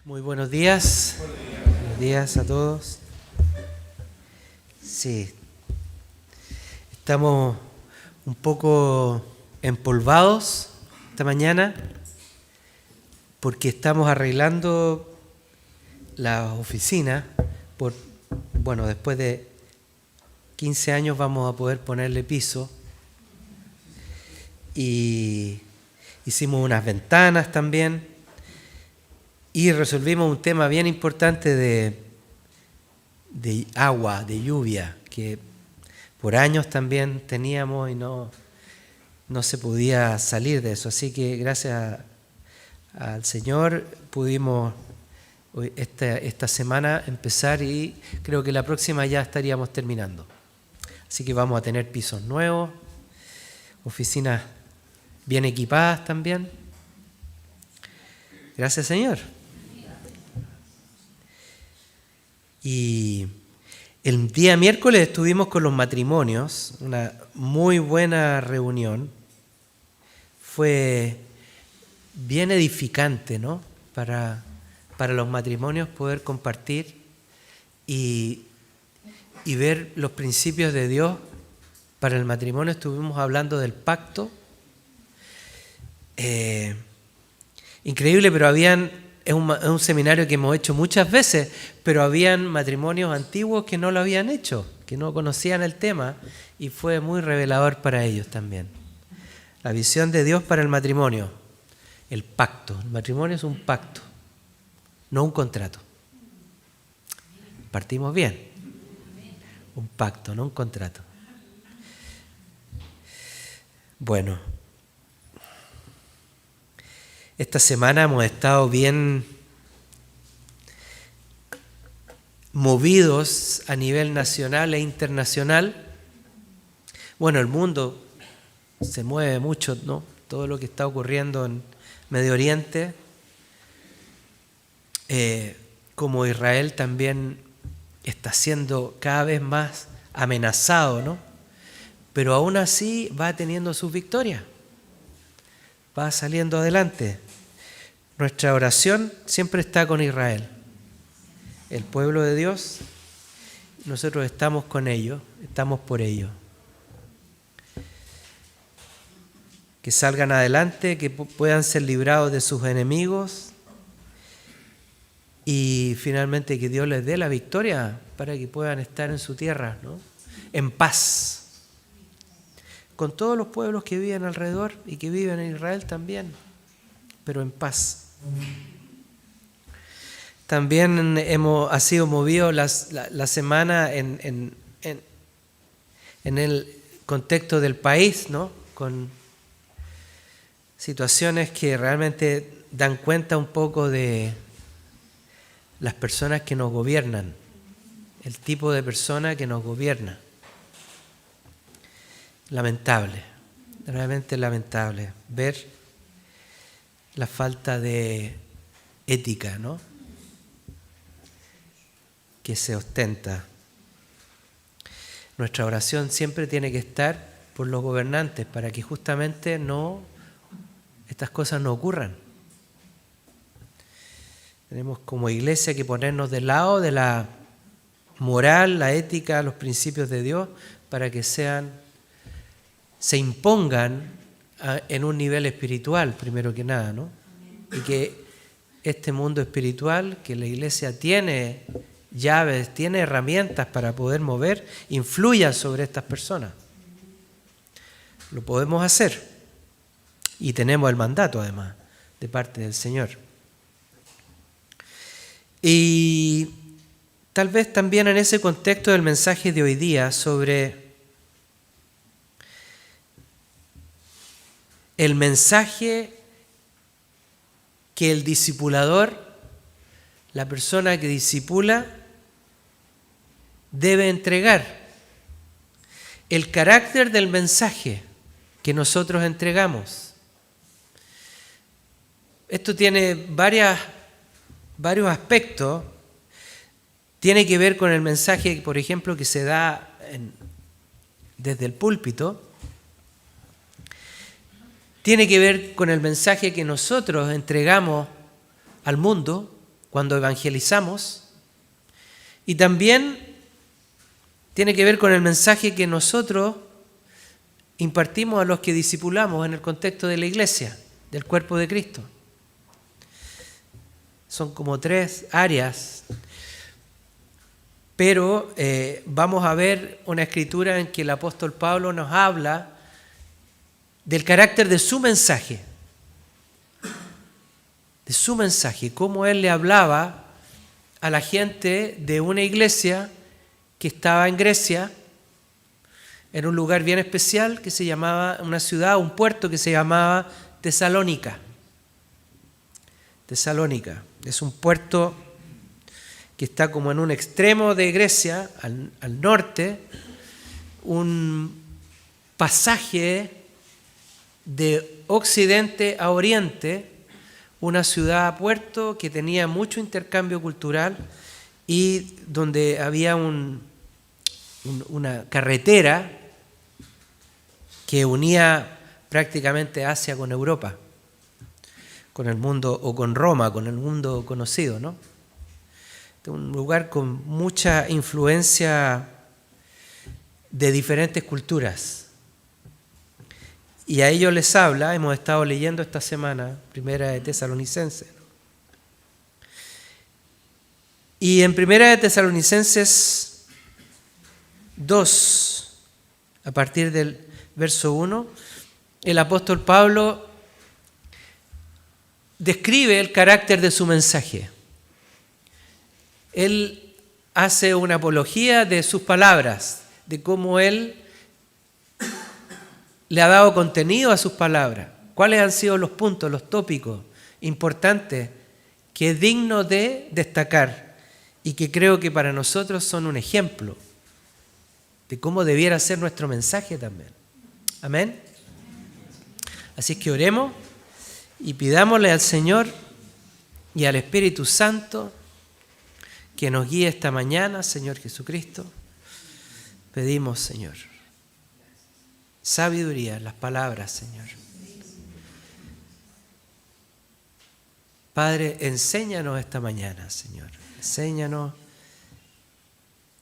Muy buenos días. Buenos días a todos. Sí, estamos un poco empolvados esta mañana porque estamos arreglando la oficina. Después de 15 años vamos a poder ponerle piso y hicimos unas ventanas también. Y resolvimos un tema bien importante de agua, de lluvia, que por años también teníamos y no se podía salir de eso. Así que gracias al Señor pudimos esta semana empezar y creo que la próxima ya estaríamos terminando. Así que vamos a tener pisos nuevos, oficinas bien equipadas también. Gracias, Señor. Y el día miércoles estuvimos con los matrimonios, una muy buena reunión. Fue bien edificante, ¿no? Para los matrimonios poder compartir y ver los principios de Dios. Para el matrimonio estuvimos hablando del pacto. Increíble, pero es un seminario que hemos hecho muchas veces, pero habían matrimonios antiguos que no lo habían hecho, que no conocían el tema, y fue muy revelador para ellos también. La visión de Dios para el matrimonio, el pacto. El matrimonio es un pacto, no un contrato. Partimos bien. Un pacto, no un contrato. Bueno, esta semana hemos estado bien movidos a nivel nacional e internacional. Bueno, el mundo se mueve mucho, ¿no? Todo lo que está ocurriendo en Medio Oriente, como Israel también está siendo cada vez más amenazado, ¿no? Pero aún así va teniendo sus victorias, va saliendo adelante. Nuestra oración siempre está con Israel, el pueblo de Dios. Nosotros estamos con ellos, estamos por ellos. Que salgan adelante, que puedan ser librados de sus enemigos y finalmente que Dios les dé la victoria para que puedan estar en su tierra, ¿no? En paz, con todos los pueblos que viven alrededor y que viven en Israel también, pero en paz. También ha sido movido la semana en el contexto del país, ¿no? Con situaciones que realmente dan cuenta un poco de las personas que nos gobiernan, el tipo de persona que nos gobierna. Lamentable, realmente lamentable ver la falta de ética, ¿no? Que se ostenta. Nuestra oración siempre tiene que estar por los gobernantes para que justamente estas cosas no ocurran. Tenemos como iglesia que ponernos del lado de la moral, la ética, los principios de Dios para que se impongan en un nivel espiritual, primero que nada, ¿no? Y que este mundo espiritual, que la iglesia tiene llaves, tiene herramientas para poder mover, influya sobre estas personas. Lo podemos hacer y tenemos el mandato además de parte del Señor. Y tal vez también en ese contexto del mensaje de hoy día sobre el mensaje que el discipulador, la persona que discipula, debe entregar. El carácter del mensaje que nosotros entregamos. Esto tiene varios aspectos. Tiene que ver con el mensaje, por ejemplo, que se da desde el púlpito. Tiene que ver con el mensaje que nosotros entregamos al mundo cuando evangelizamos, y también tiene que ver con el mensaje que nosotros impartimos a los que discipulamos en el contexto de la iglesia, del cuerpo de Cristo. Son como 3 áreas, pero vamos a ver una escritura en que el apóstol Pablo nos habla del carácter de su mensaje, cómo él le hablaba a la gente de una iglesia que estaba en Grecia, en un lugar bien especial que se llamaba, una ciudad, un puerto que se llamaba Tesalónica. Tesalónica es un puerto que está como en un extremo de Grecia, al norte, un pasaje de occidente a oriente, una ciudad-puerto que tenía mucho intercambio cultural y donde había una carretera que unía prácticamente Asia con Europa, con el mundo, o con Roma, con el mundo conocido, ¿no? Un lugar con mucha influencia de diferentes culturas. Y a ellos les habla, hemos estado leyendo esta semana, Primera de Tesalonicenses. Y en Primera de Tesalonicenses 2, a partir del verso 1, el apóstol Pablo describe el carácter de su mensaje. Él hace una apología de sus palabras, de cómo él le ha dado contenido a sus palabras. ¿Cuáles han sido los puntos, los tópicos importantes que es digno de destacar y que creo que para nosotros son un ejemplo de cómo debiera ser nuestro mensaje también? Amén. Así es que oremos y pidámosle al Señor y al Espíritu Santo que nos guíe esta mañana, Señor Jesucristo. Pedimos, Señor, sabiduría en las palabras, Señor. Padre, enséñanos esta mañana, Señor. Enséñanos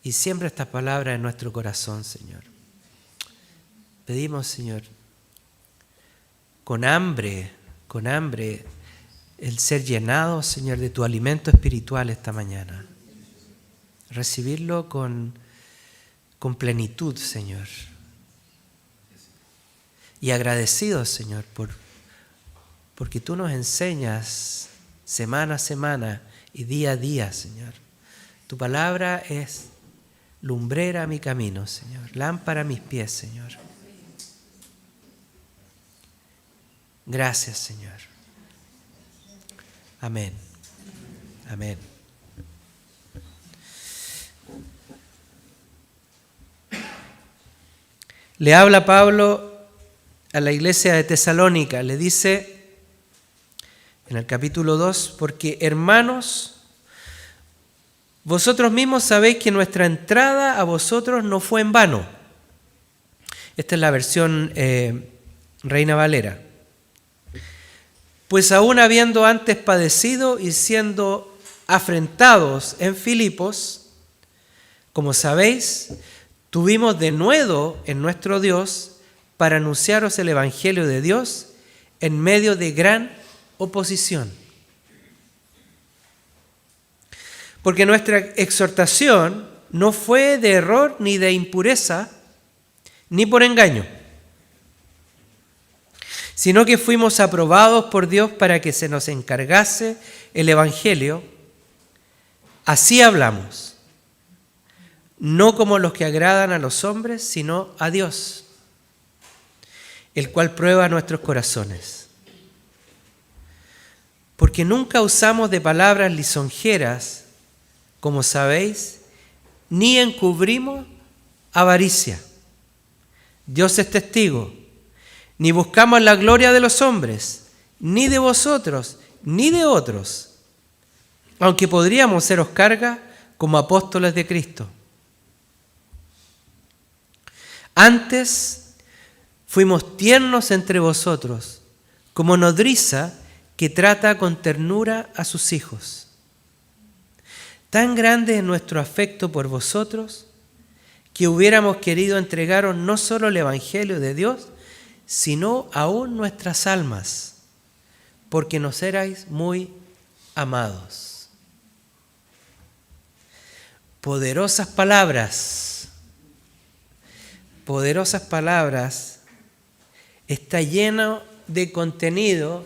y siembra estas palabras en nuestro corazón, Señor. Pedimos, Señor, con hambre, el ser llenado, Señor, de tu alimento espiritual esta mañana. Recibirlo con plenitud, Señor. Y agradecidos, Señor, porque tú nos enseñas semana a semana y día a día, Señor. Tu palabra es lumbrera a mi camino, Señor, lámpara a mis pies, Señor. Gracias, Señor. Amén. Amén. Le habla Pablo a la iglesia de Tesalónica, le dice en el capítulo 2, porque hermanos, vosotros mismos sabéis que nuestra entrada a vosotros no fue en vano. Esta es la versión Reina Valera. Pues aún habiendo antes padecido y siendo afrentados en Filipos, como sabéis, tuvimos denuedo en nuestro Dios para anunciaros el Evangelio de Dios en medio de gran oposición. Porque nuestra exhortación no fue de error ni de impureza, ni por engaño, sino que fuimos aprobados por Dios para que se nos encargase el Evangelio. Así hablamos, no como los que agradan a los hombres, sino a Dios, el cual prueba nuestros corazones. Porque nunca usamos de palabras lisonjeras, como sabéis, ni encubrimos avaricia. Dios es testigo. Ni buscamos la gloria de los hombres, ni de vosotros, ni de otros, aunque podríamos seros carga como apóstoles de Cristo. Antes fuimos tiernos entre vosotros, como nodriza que trata con ternura a sus hijos. Tan grande es nuestro afecto por vosotros que hubiéramos querido entregaros no solo el Evangelio de Dios, sino aún nuestras almas, porque nos erais muy amados. Poderosas palabras, está lleno de contenido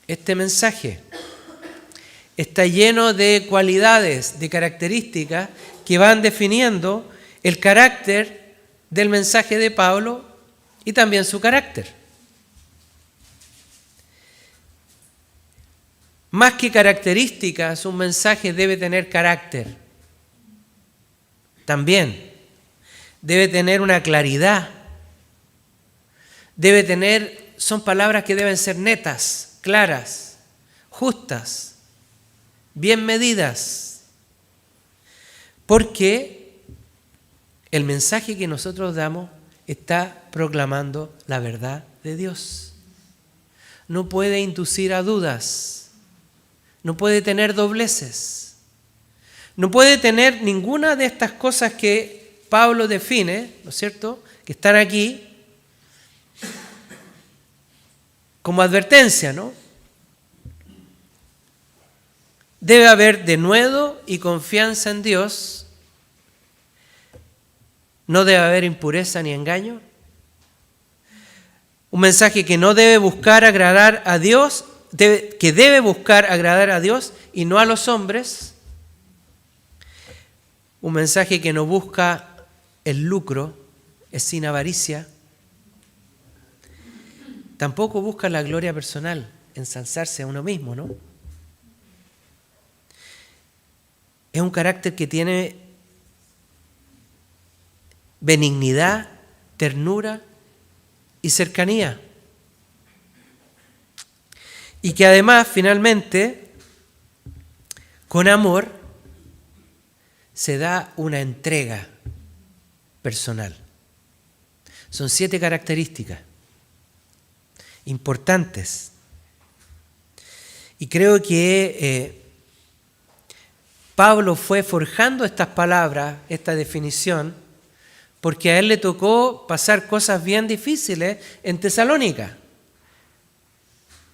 este mensaje. Está lleno de cualidades, de características que van definiendo el carácter del mensaje de Pablo y también su carácter. Más que características, un mensaje debe tener carácter. También debe tener una claridad. Son palabras que deben ser netas, claras, justas, bien medidas, porque el mensaje que nosotros damos está proclamando la verdad de Dios. No puede inducir a dudas, no puede tener dobleces, no puede tener ninguna de estas cosas que Pablo define, ¿no es cierto?, que están aquí como advertencia, ¿no? Debe haber denuedo y confianza en Dios. No debe haber impureza ni engaño. Un mensaje que no debe buscar agradar a Dios, que debe buscar agradar a Dios y no a los hombres. Un mensaje que no busca el lucro, es sin avaricia. Tampoco busca la gloria personal, ensalzarse a uno mismo, ¿no? Es un carácter que tiene benignidad, ternura y cercanía. Y que además, finalmente, con amor, se da una entrega personal. Son 7 características importantes. Y creo que Pablo fue forjando estas palabras, esta definición, porque a él le tocó pasar cosas bien difíciles en Tesalónica.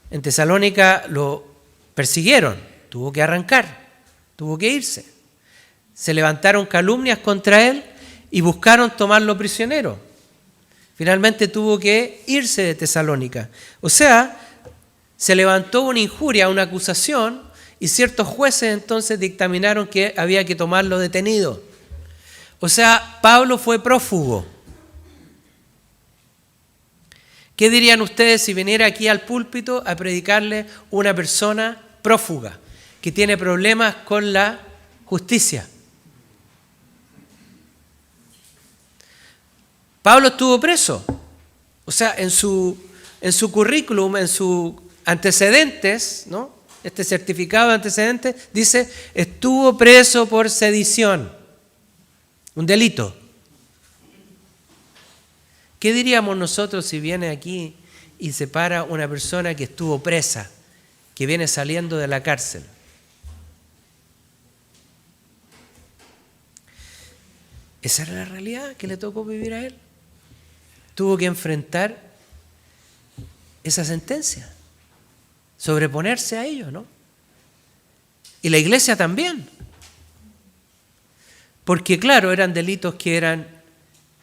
En Tesalónica lo persiguieron, tuvo que arrancar, tuvo que irse. Se levantaron calumnias contra él y buscaron tomarlo prisionero. Finalmente tuvo que irse de Tesalónica. O sea, se levantó una injuria, una acusación, y ciertos jueces entonces dictaminaron que había que tomarlo detenido. O sea, Pablo fue prófugo. ¿Qué dirían ustedes si viniera aquí al púlpito a predicarle una persona prófuga que tiene problemas con la justicia? Pablo estuvo preso. O sea, en su currículum, en sus antecedentes, ¿no? Este certificado de antecedentes dice, estuvo preso por sedición, un delito. ¿Qué diríamos nosotros si viene aquí y se para una persona que estuvo presa, que viene saliendo de la cárcel? Esa era la realidad que le tocó vivir a él. Tuvo que enfrentar esa sentencia, sobreponerse a ello, ¿no? Y la iglesia también. Porque claro, eran delitos que eran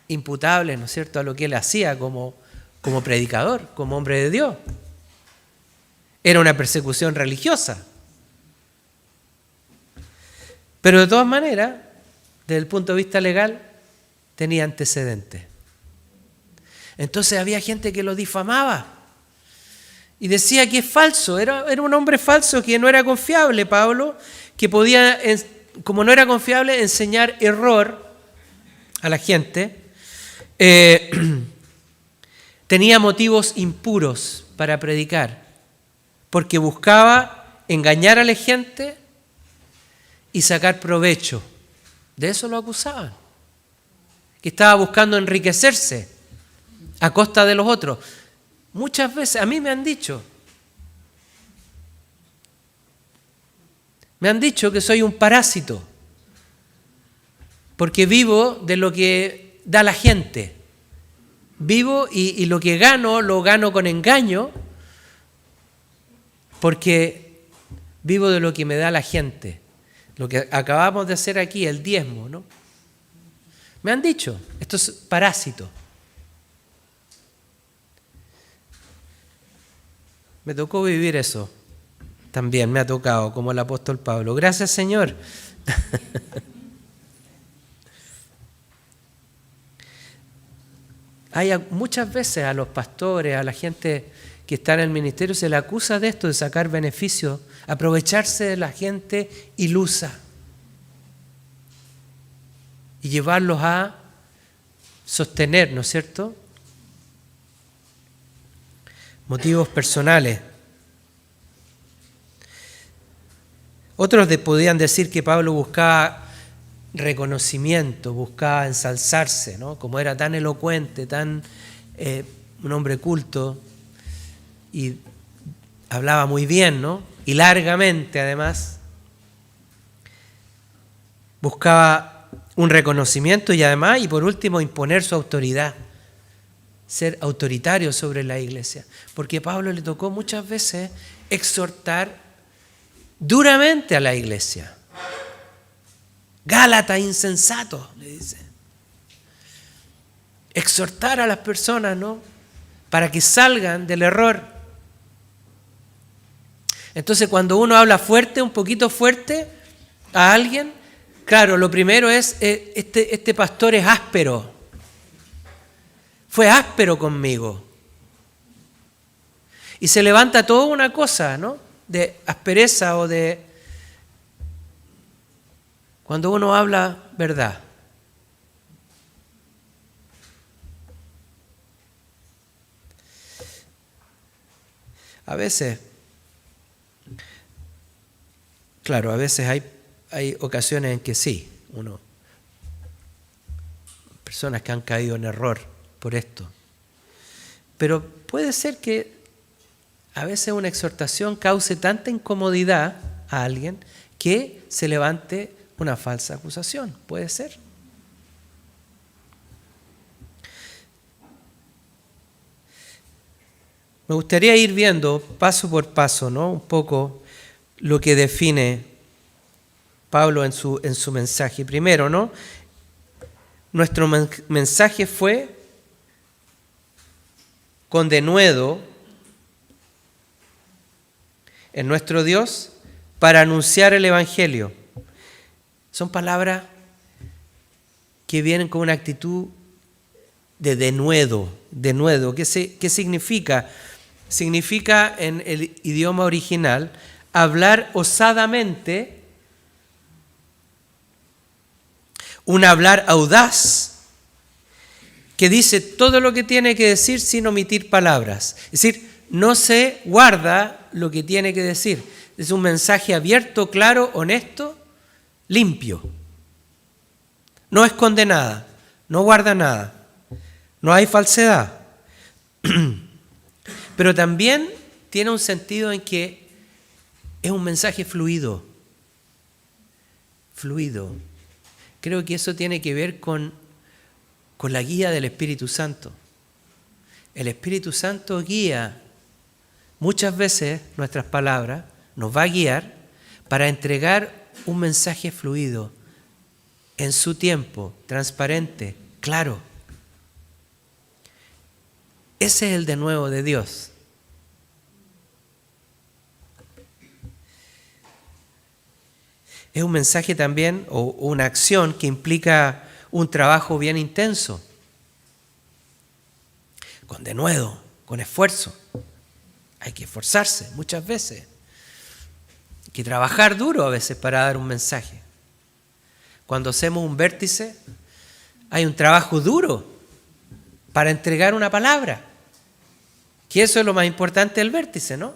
imputables, ¿no es cierto?, a lo que él hacía como predicador, como hombre de Dios. Era una persecución religiosa. Pero de todas maneras, desde el punto de vista legal, tenía antecedentes. Entonces había gente que lo difamaba y decía que es falso, era un hombre falso, que no era confiable, Pablo, que podía, como no era confiable, enseñar error a la gente. Tenía motivos impuros para predicar, porque buscaba engañar a la gente y sacar provecho. De eso lo acusaban, que estaba buscando enriquecerse a costa de los otros. Muchas veces, a mí me han dicho, Me han dicho que soy un parásito, porque vivo de lo que da la gente. Vivo y lo que gano, lo gano con engaño, porque vivo de lo que me da la gente. Lo que acabamos de hacer aquí, el diezmo, ¿no? Me han dicho, esto es parásito. Me tocó vivir eso. También me ha tocado, como el apóstol Pablo. Gracias, Señor. Hay muchas veces a los pastores, a la gente que está en el ministerio, se le acusa de esto, de sacar beneficios, aprovecharse de la gente ilusa y llevarlos a sostener, ¿no es cierto?, motivos personales. Otros podían decir que Pablo buscaba reconocimiento, buscaba ensalzarse, ¿no? Como era tan elocuente, tan un hombre culto y hablaba muy bien, ¿no? Y largamente además, buscaba un reconocimiento y además, y por último, imponer su autoridad, ser autoritario sobre la iglesia, porque a Pablo le tocó muchas veces exhortar duramente a la iglesia. Gálatas insensatos, le dice. Exhortar a las personas, ¿no?, para que salgan del error. Entonces, cuando uno habla fuerte, un poquito fuerte a alguien, claro, lo primero es, este pastor es áspero. Fue áspero conmigo. Y se levanta toda una cosa, ¿no?, de aspereza o de... Cuando uno habla verdad. A veces, claro, a veces hay ocasiones en que sí, personas que han caído en error por esto. Pero puede ser que a veces una exhortación cause tanta incomodidad a alguien que se levante una falsa acusación. Puede ser. Me gustaría ir viendo paso por paso, ¿no?, un poco lo que define Pablo en su mensaje. Primero, ¿no?, nuestro mensaje fue con denuedo en nuestro Dios para anunciar el Evangelio. Son palabras que vienen con una actitud de denuedo. ¿Qué significa? Significa en el idioma original hablar osadamente, un hablar audaz que dice todo lo que tiene que decir sin omitir palabras. Es decir, no se guarda lo que tiene que decir. Es un mensaje abierto, claro, honesto, limpio. No esconde nada, no guarda nada, no hay falsedad. Pero también tiene un sentido en que es un mensaje fluido. Fluido. Creo que eso tiene que ver con la guía del Espíritu Santo. El Espíritu Santo guía muchas veces nuestras palabras, nos va a guiar para entregar un mensaje fluido, en su tiempo, transparente, claro. Ese es el denuedo de Dios. Es un mensaje también, o una acción que implica un trabajo bien intenso, con denuedo, con esfuerzo. Hay que esforzarse muchas veces. Hay que trabajar duro a veces para dar un mensaje. Cuando hacemos un vértice, hay un trabajo duro para entregar una palabra. Que eso es lo más importante del vértice, ¿no?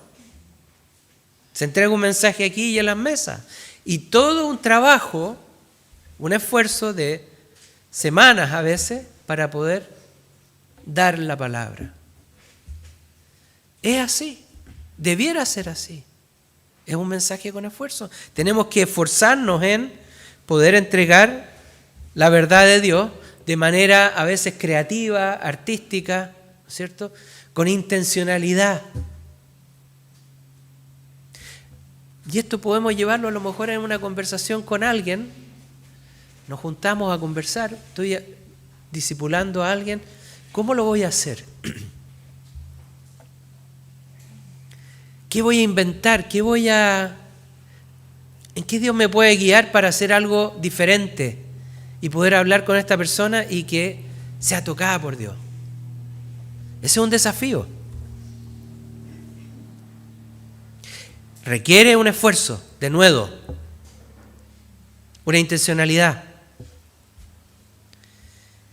Se entrega un mensaje aquí y en las mesas. Y todo un trabajo, un esfuerzo de semanas a veces para poder dar la palabra. Es así, debiera ser así. Es un mensaje con esfuerzo. Tenemos que esforzarnos en poder entregar la verdad de Dios de manera a veces creativa, artística, ¿no es cierto? Con intencionalidad. Y esto podemos llevarlo a lo mejor en una conversación con alguien. Nos juntamos a conversar, estoy discipulando a alguien. ¿Cómo lo voy a hacer? ¿Qué voy a inventar? ¿En qué Dios me puede guiar para hacer algo diferente y poder hablar con esta persona y que sea tocada por Dios? Ese es un desafío. Requiere un esfuerzo, de nuevo, una intencionalidad.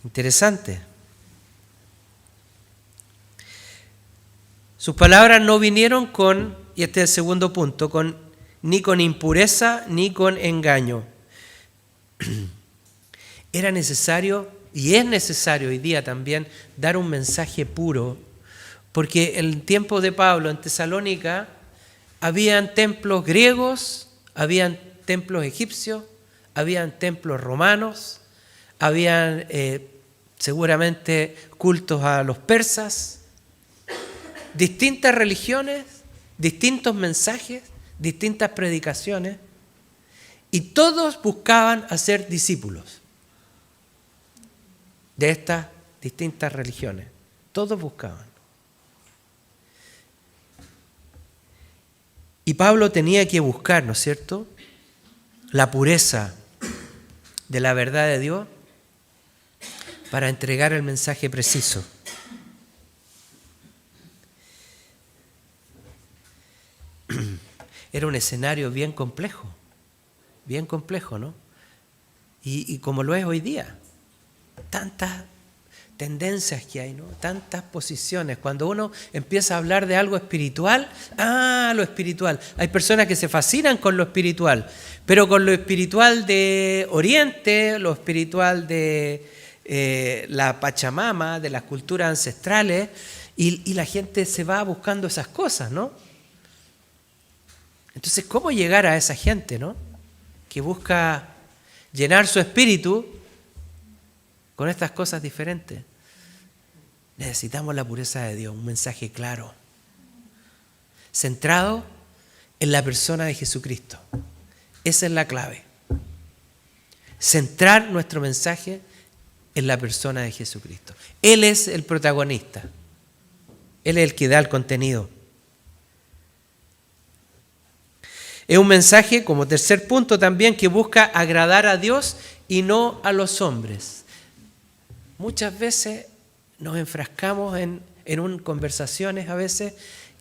Interesante. Sus palabras no vinieron con, y este es el segundo punto, ni con impureza ni con engaño. Era necesario, y es necesario hoy día también, dar un mensaje puro, porque en el tiempo de Pablo en Tesalónica habían templos griegos, habían templos egipcios, habían templos romanos, habían seguramente cultos a los persas, distintas religiones, distintos mensajes, distintas predicaciones, y todos buscaban hacer discípulos de estas distintas religiones. Todos buscaban. Y Pablo tenía que buscar, ¿no es cierto?, la pureza de la verdad de Dios para entregar el mensaje preciso. Era un escenario bien complejo, ¿no? Y como lo es hoy día, tantas tendencias que hay, ¿no? Tantas posiciones. Cuando uno empieza a hablar de algo espiritual, lo espiritual. Hay personas que se fascinan con lo espiritual, pero con lo espiritual de Oriente, lo espiritual de la Pachamama, de las culturas ancestrales, y la gente se va buscando esas cosas, ¿no? Entonces, ¿cómo llegar a esa gente, ¿no?, que busca llenar su espíritu con estas cosas diferentes? Necesitamos la pureza de Dios, un mensaje claro, centrado en la persona de Jesucristo. Esa es la clave. Centrar nuestro mensaje en la persona de Jesucristo. Él es el protagonista. Él es el que da el contenido. Es un mensaje, como tercer punto también, que busca agradar a Dios y no a los hombres. Muchas veces nos enfrascamos en conversaciones a veces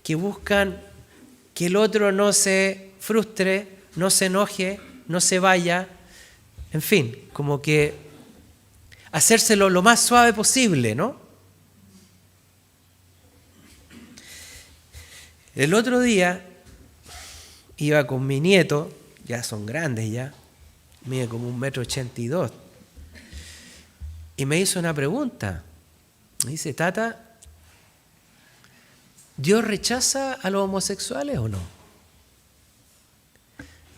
que buscan que el otro no se frustre, no se enoje, no se vaya, en fin, como que hacérselo lo más suave posible, ¿no? El otro día iba con mi nieto, ya son grandes ya, mide como 1,82 m, y me hizo una pregunta. Me dice: Tata, ¿Dios rechaza a los homosexuales o no?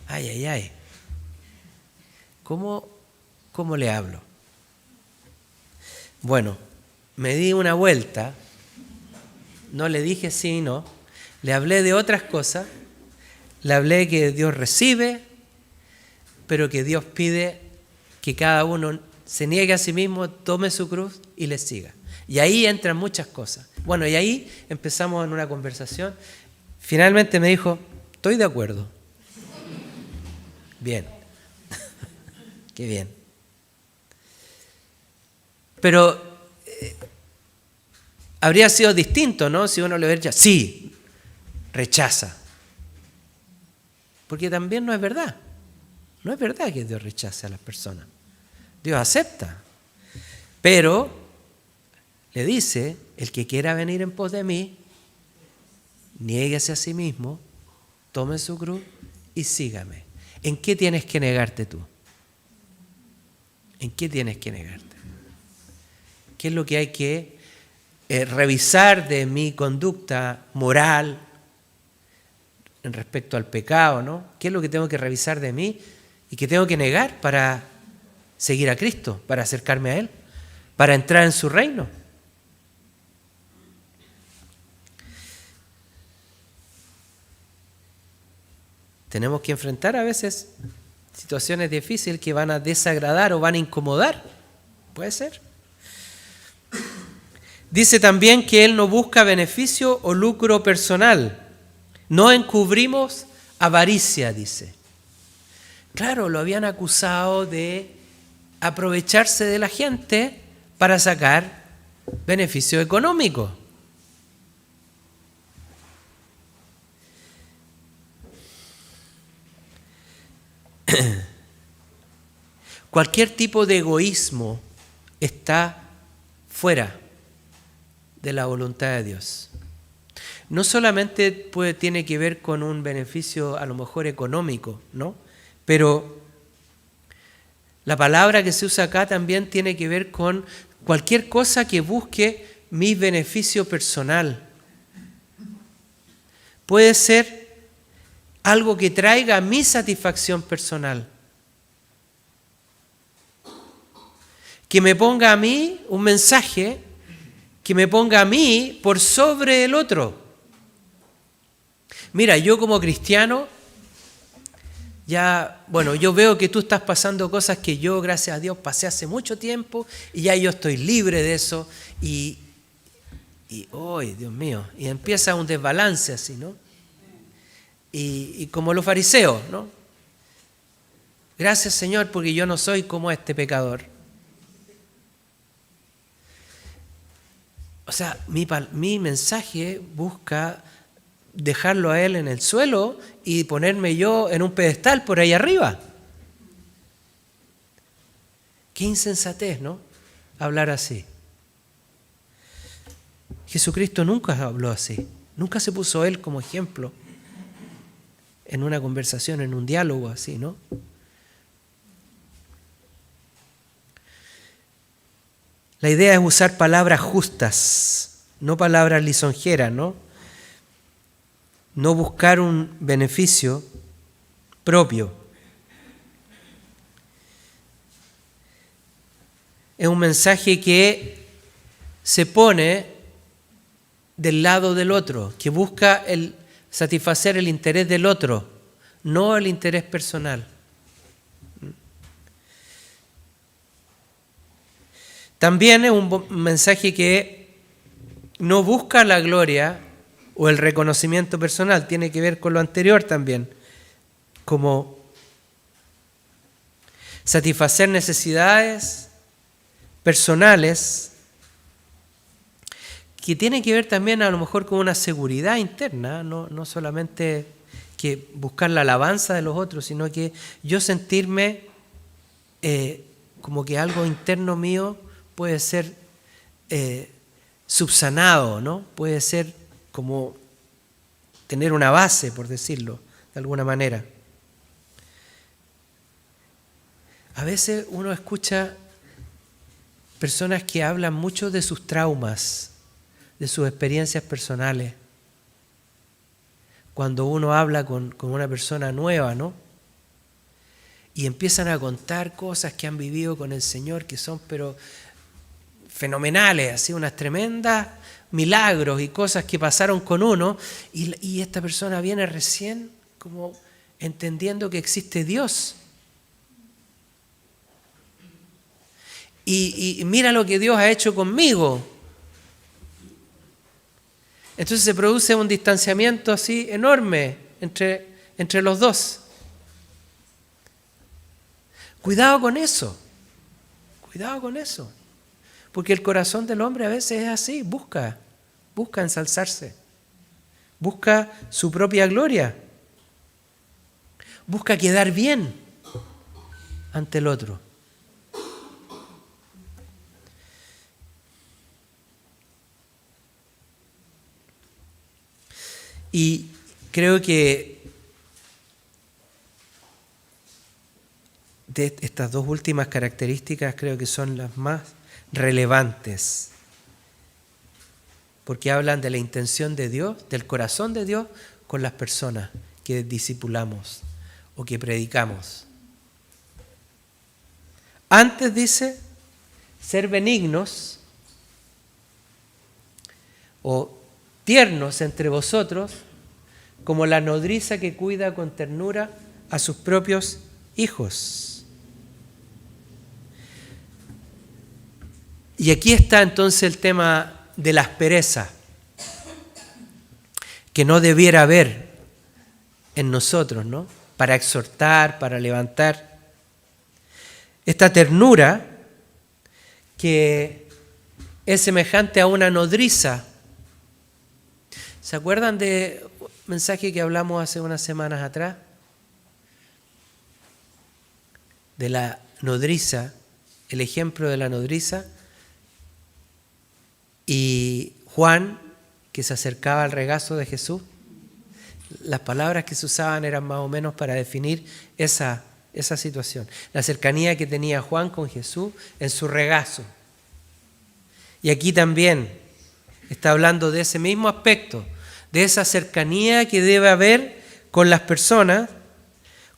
Ay. ¿Cómo le hablo? Bueno, me di una vuelta, no le dije sí y no, le hablé de otras cosas. Le hablé que Dios recibe, pero que Dios pide que cada uno se niegue a sí mismo, tome su cruz y le siga. Y ahí entran muchas cosas. Bueno, y ahí empezamos en una conversación. Finalmente me dijo: estoy de acuerdo. Bien. Qué bien. Pero habría sido distinto, ¿no?, si uno le hubiera dicho: sí, rechaza. Porque también no es verdad. No es verdad que Dios rechace a las personas. Dios acepta. Pero le dice: el que quiera venir en pos de mí, niéguese a sí mismo, tome su cruz y sígame. ¿En qué tienes que negarte tú? ¿En qué tienes que negarte? ¿Qué es lo que hay que revisar de mi conducta moral, en respecto al pecado, ¿no? ¿Qué es lo que tengo que revisar de mí y qué tengo que negar para seguir a Cristo, para acercarme a Él, para entrar en su reino? Tenemos que enfrentar a veces situaciones difíciles que van a desagradar o van a incomodar. Puede ser. Dice también que Él no busca beneficio o lucro personal. No encubrimos avaricia, dice. Claro, lo habían acusado de aprovecharse de la gente para sacar beneficio económico. Cualquier tipo de egoísmo está fuera de la voluntad de Dios. No solamente tiene que ver con un beneficio a lo mejor económico, ¿no? Pero la palabra que se usa acá también tiene que ver con cualquier cosa que busque mi beneficio personal. Puede ser algo que traiga mi satisfacción personal. Que me ponga a mí un mensaje, que me ponga a mí por sobre el otro. Mira, yo como cristiano, yo veo que tú estás pasando cosas que yo, gracias a Dios, pasé hace mucho tiempo y ya yo estoy libre de eso y ¡ay, Dios mío! Y empieza un desbalance así, ¿no? Y como los fariseos, ¿no? Gracias, Señor, porque yo no soy como este pecador. O sea, mi mensaje busca dejarlo a Él en el suelo y ponerme yo en un pedestal por ahí arriba. Qué insensatez, ¿no? Hablar así. Jesucristo nunca habló así. Nunca se puso Él como ejemplo en una conversación, en un diálogo así, ¿no? La idea es usar palabras justas, no palabras lisonjeras, ¿no? No buscar un beneficio propio. Es un mensaje que se pone del lado del otro, que busca satisfacer el interés del otro, no el interés personal. También es un mensaje que no busca la gloria o el reconocimiento personal, tiene que ver con lo anterior también, como satisfacer necesidades personales que tienen que ver también a lo mejor con una seguridad interna, no solamente que buscar la alabanza de los otros, sino que yo sentirme como que algo interno mío puede ser subsanado, ¿no? Puede ser como tener una base, por decirlo de alguna manera. A veces uno escucha personas que hablan mucho de sus traumas, de sus experiencias personales. Cuando uno habla con una persona nueva, ¿no? Y empiezan a contar cosas que han vivido con el Señor que son pero fenomenales, así unas tremendas milagros y cosas que pasaron con uno y esta persona viene recién como entendiendo que existe Dios. Y mira lo que Dios ha hecho conmigo. Entonces se produce un distanciamiento así enorme entre los dos. Cuidado con eso. Cuidado con eso. Porque el corazón del hombre a veces es así, busca ensalzarse, busca su propia gloria, busca quedar bien ante el otro. Y creo que de estas dos últimas características creo que son las más relevantes, porque hablan de la intención de Dios, del corazón de Dios con las personas, que discipulamos o que predicamos. Antes dice, ser benignos o tiernos entre vosotros, como la nodriza que cuida con ternura a sus propios hijos. Y aquí está entonces el tema de la aspereza, que no debiera haber en nosotros, ¿no? Para exhortar, para levantar. Esta ternura que es semejante a una nodriza. ¿Se acuerdan del mensaje que hablamos hace unas semanas atrás? De la nodriza, el ejemplo de la nodriza. Y Juan, que se acercaba al regazo de Jesús, las palabras que se usaban eran más o menos para definir esa situación. La cercanía que tenía Juan con Jesús en su regazo. Y aquí también está hablando de ese mismo aspecto, de esa cercanía que debe haber con las personas,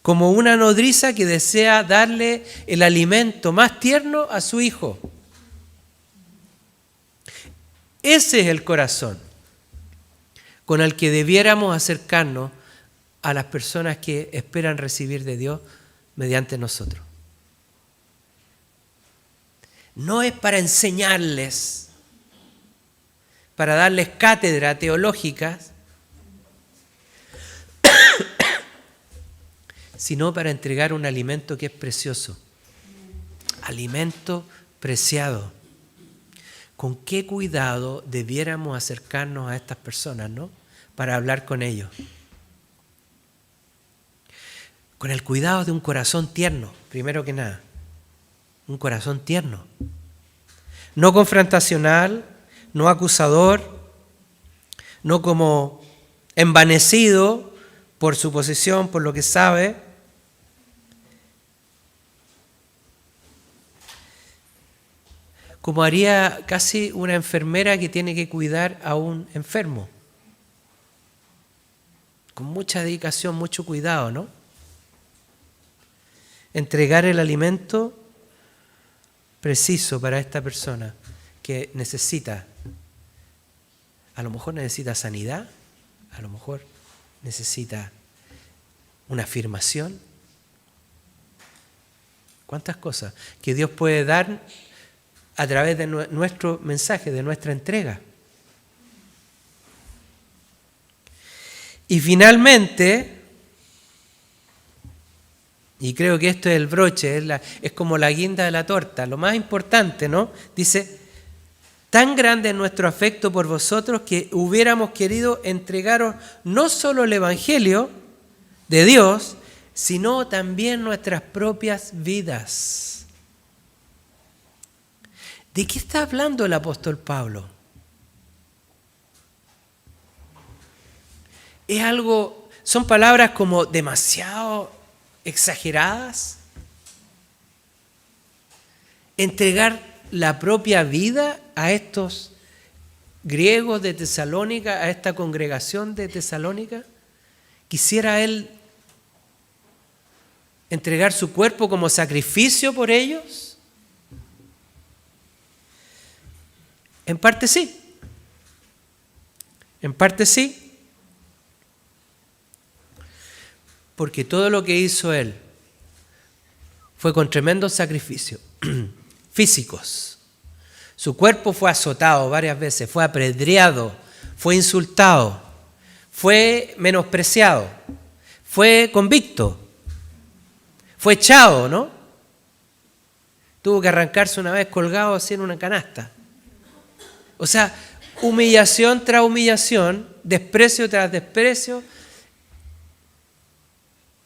como una nodriza que desea darle el alimento más tierno a su hijo. Ese es el corazón con el que debiéramos acercarnos a las personas que esperan recibir de Dios mediante nosotros. No es para enseñarles, para darles cátedra teológica, sino para entregar un alimento que es precioso, alimento preciado. ¿Con qué cuidado debiéramos acercarnos a estas personas, ¿no? Para hablar con ellos? Con el cuidado de un corazón tierno, primero que nada. Un corazón tierno. No confrontacional, no acusador, no como envanecido por su posición, por lo que sabe. Como haría casi una enfermera que tiene que cuidar a un enfermo. Con mucha dedicación, mucho cuidado, ¿no? Entregar el alimento preciso para esta persona que necesita. A lo mejor necesita sanidad, a lo mejor necesita una afirmación. ¿Cuántas cosas que Dios puede dar a través de nuestro mensaje, de nuestra entrega? Y finalmente, y creo que esto es el broche, es como la guinda de la torta, lo más importante, ¿no? Dice, tan grande es nuestro afecto por vosotros que hubiéramos querido entregaros no solo el Evangelio de Dios, sino también nuestras propias vidas. ¿De qué está hablando el apóstol Pablo? Son palabras como demasiado exageradas. Entregar la propia vida a estos griegos de Tesalónica, a esta congregación de Tesalónica. ¿Quisiera él entregar su cuerpo como sacrificio por ellos? En parte sí. En parte sí. Porque todo lo que hizo él fue con tremendos sacrificios físicos. Su cuerpo fue azotado varias veces, fue apedreado, fue insultado, fue menospreciado, fue convicto, fue echado, ¿no? Tuvo que arrancarse una vez colgado así en una canasta. O sea, humillación tras humillación, desprecio tras desprecio,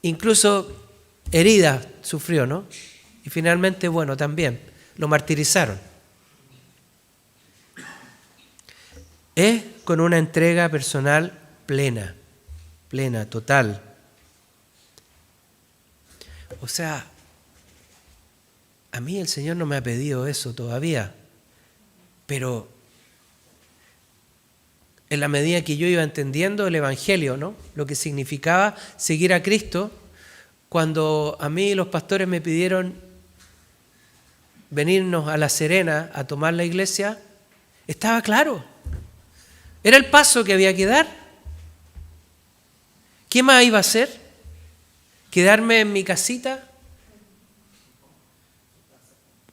incluso heridas sufrió, ¿no? Y finalmente, bueno, también lo martirizaron. Es con una entrega personal plena, total. O sea, a mí el Señor no me ha pedido eso todavía, pero en la medida que yo iba entendiendo el Evangelio, ¿no? Lo que significaba seguir a Cristo. Cuando a mí los pastores me pidieron venirnos a La Serena a tomar la iglesia, estaba claro. Era el paso que había que dar. ¿Qué más iba a hacer? ¿Quedarme en mi casita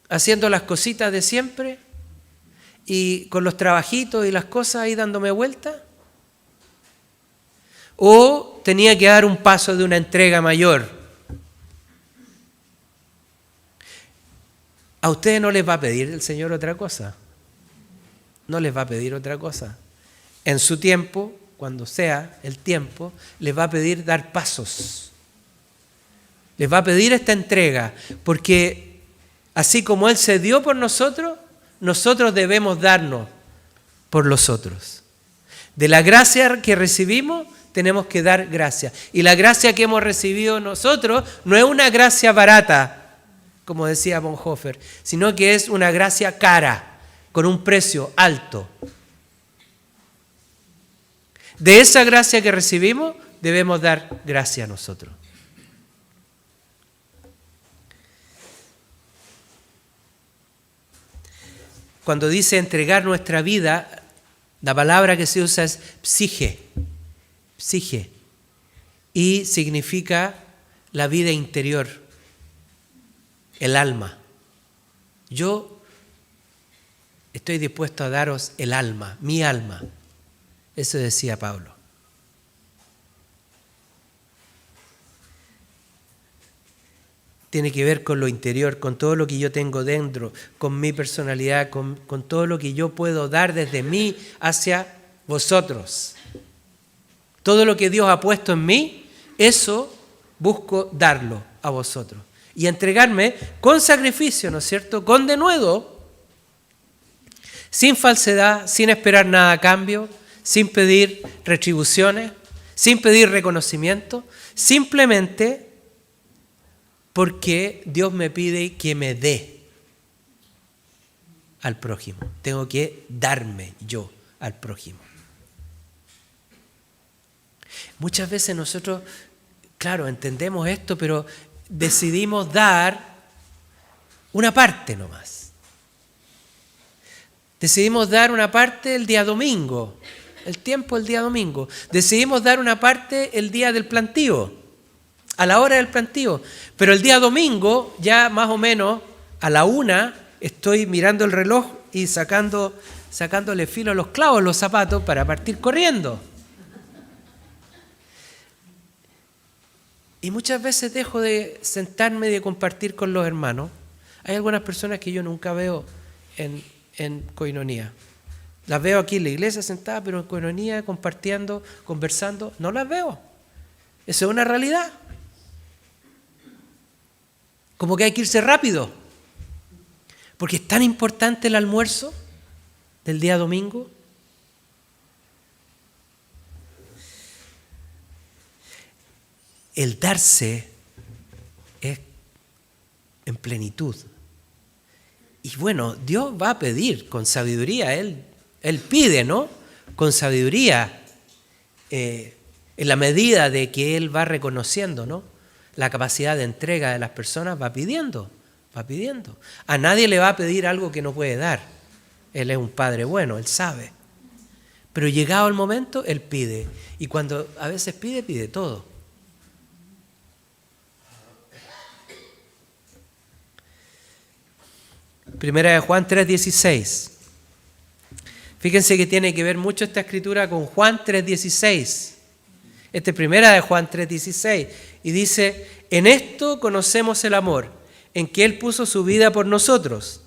haciendo las cositas de siempre y con los trabajitos y las cosas ahí dándome vuelta? ¿O tenía que dar un paso de una entrega mayor? A ustedes no les va a pedir el Señor otra cosa. No les va a pedir otra cosa. En su tiempo, cuando sea el tiempo, les va a pedir dar pasos. Les va a pedir esta entrega, porque así como Él se dio por nosotros, nosotros debemos darnos por los otros. De la gracia que recibimos, tenemos que dar gracia. Y la gracia que hemos recibido nosotros no es una gracia barata, como decía Bonhoeffer, sino que es una gracia cara, con un precio alto. De esa gracia que recibimos, debemos dar gracia a nosotros. Cuando dice entregar nuestra vida, la palabra que se usa es psige, y significa la vida interior, el alma. Yo estoy dispuesto a daros el alma, mi alma. Eso decía Pablo. Tiene que ver con lo interior, con todo lo que yo tengo dentro, con mi personalidad, con todo lo que yo puedo dar desde mí hacia vosotros. Todo lo que Dios ha puesto en mí, eso busco darlo a vosotros. Y entregarme con sacrificio, ¿no es cierto? Con denuedo, sin falsedad, sin esperar nada a cambio, sin pedir retribuciones, sin pedir reconocimiento, simplemente porque Dios me pide que me dé al prójimo. Tengo que darme yo al prójimo. Muchas veces nosotros, claro, entendemos esto, pero decidimos dar una parte nomás. Decidimos dar una parte el día domingo, el tiempo el día domingo. Decidimos dar una parte el día del plantío, a la hora del plantío. Pero el día domingo, ya más o menos a la 1, estoy mirando el reloj y sacándole filo a los clavos, los zapatos, para partir corriendo. Y muchas veces dejo de sentarme y de compartir con los hermanos. Hay algunas personas que yo nunca veo en Koinonía. Las veo aquí en la iglesia sentadas, pero en Koinonía, compartiendo, conversando, no las veo. Eso es una realidad. Como que hay que irse rápido. Porque es tan importante el almuerzo del día domingo. El darse es en plenitud. Y bueno, Dios va a pedir con sabiduría. Él pide, ¿no? Con sabiduría, en la medida de que Él va reconociendo, ¿no? La capacidad de entrega de las personas, va pidiendo. A nadie le va a pedir algo que no puede dar. Él es un Padre bueno, Él sabe. Pero llegado el momento, Él pide. Y cuando a veces pide todo. Primera de Juan 3:16. Fíjense que tiene que ver mucho esta escritura con Juan 3:16. Esta es primera de Juan 3:16. Y dice, en esto conocemos el amor, en que Él puso su vida por nosotros.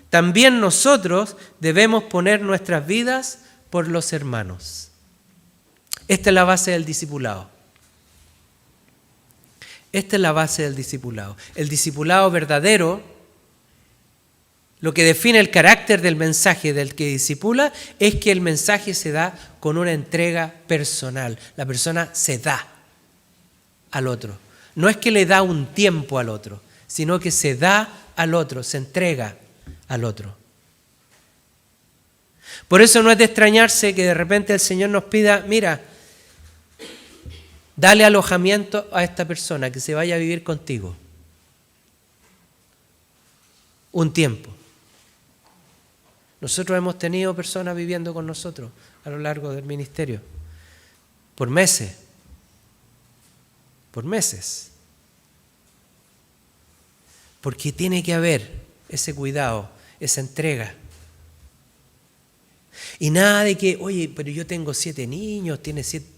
También nosotros debemos poner nuestras vidas por los hermanos. Esta es la base del discipulado. Esta es la base del discipulado. El discipulado verdadero, lo que define el carácter del mensaje del que discipula, es que el mensaje se da con una entrega personal. La persona se da al otro. No es que le da un tiempo al otro, sino que se da al otro, se entrega al otro. Por eso no es de extrañarse que de repente el Señor nos pida, mira, dale alojamiento a esta persona, que se vaya a vivir contigo un tiempo. Nosotros hemos tenido personas viviendo con nosotros a lo largo del ministerio, por meses, porque tiene que haber ese cuidado, esa entrega. Y nada de que, oye, pero yo tengo 7 niños,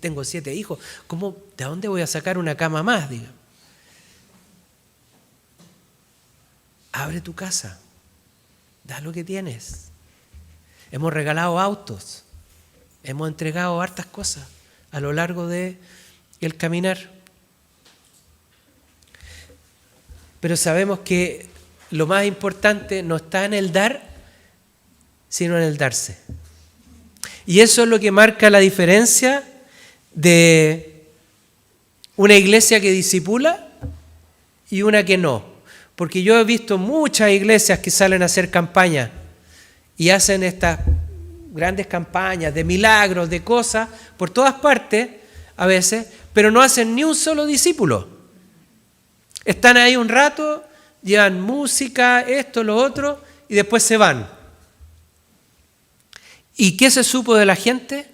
tengo 7 hijos, ¿cómo, de dónde voy a sacar una cama más? Diga. Abre tu casa, da lo que tienes. Hemos regalado autos, hemos entregado hartas cosas a lo largo del caminar. Pero sabemos que lo más importante no está en el dar, sino en el darse. Y eso es lo que marca la diferencia de una iglesia que discipula y una que no. Porque yo he visto muchas iglesias que salen a hacer campañas y hacen estas grandes campañas de milagros, de cosas, por todas partes a veces, pero no hacen ni un solo discípulo. Están ahí un rato, llevan música, esto, lo otro, y después se van. ¿Y qué se supo de la gente?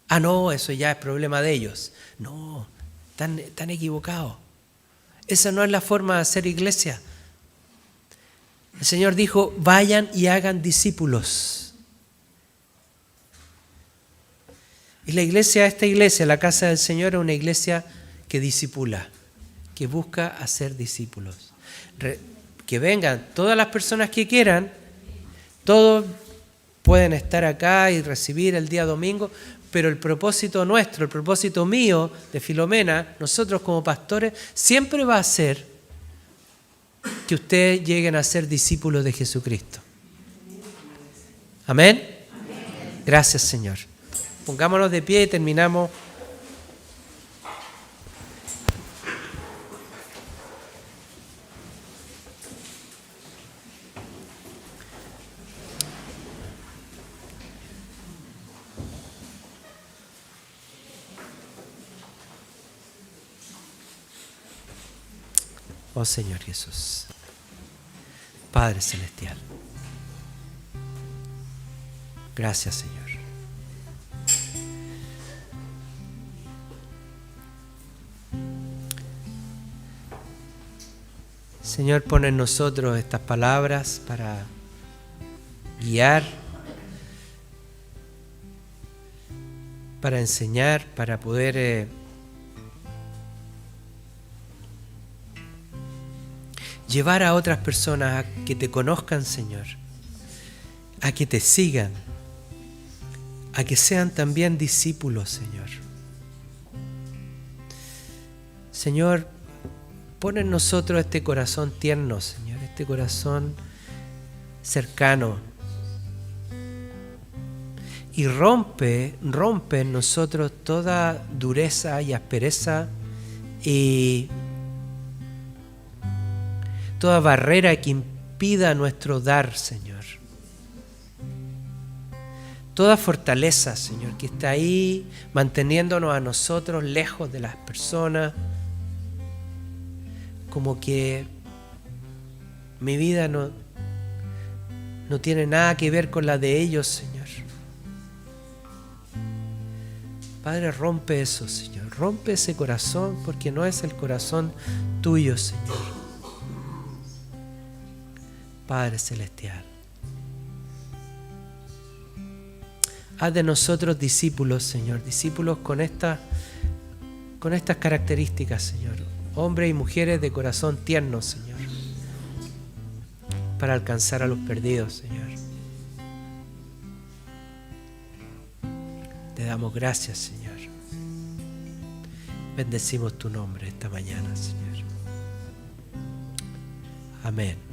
Ah, no, eso ya es problema de ellos. No, están equivocados. Esa no es la forma de hacer iglesia. El Señor dijo, vayan y hagan discípulos. Y la iglesia, esta iglesia, la casa del Señor, es una iglesia que discipula, que busca hacer discípulos. Que vengan todas las personas que quieran, todos pueden estar acá y recibir el día domingo, pero el propósito nuestro, el propósito mío de Filomena, nosotros como pastores, siempre va a ser que ustedes lleguen a ser discípulos de Jesucristo. ¿Amén? Gracias, Señor. Pongámonos de pie y terminamos. Oh Señor Jesús, Padre Celestial, gracias Señor. Señor, pon en nosotros estas palabras para guiar, para enseñar, para poder llevar a otras personas a que te conozcan, Señor, a que te sigan, a que sean también discípulos, Señor. Señor, pon en nosotros este corazón tierno, Señor, este corazón cercano. Y rompe en nosotros toda dureza y aspereza y toda barrera que impida nuestro dar, Señor. Toda fortaleza, Señor, que está ahí manteniéndonos a nosotros lejos de las personas. Como que mi vida no tiene nada que ver con la de ellos, Señor. Padre, rompe eso, Señor. Rompe ese corazón porque no es el corazón tuyo, Señor. Padre Celestial, haz de nosotros discípulos, Señor, discípulos con estas características, Señor, hombres y mujeres de corazón tierno, Señor, para alcanzar a los perdidos, Señor. Te damos gracias, Señor. Bendecimos tu nombre esta mañana, Señor. Amén.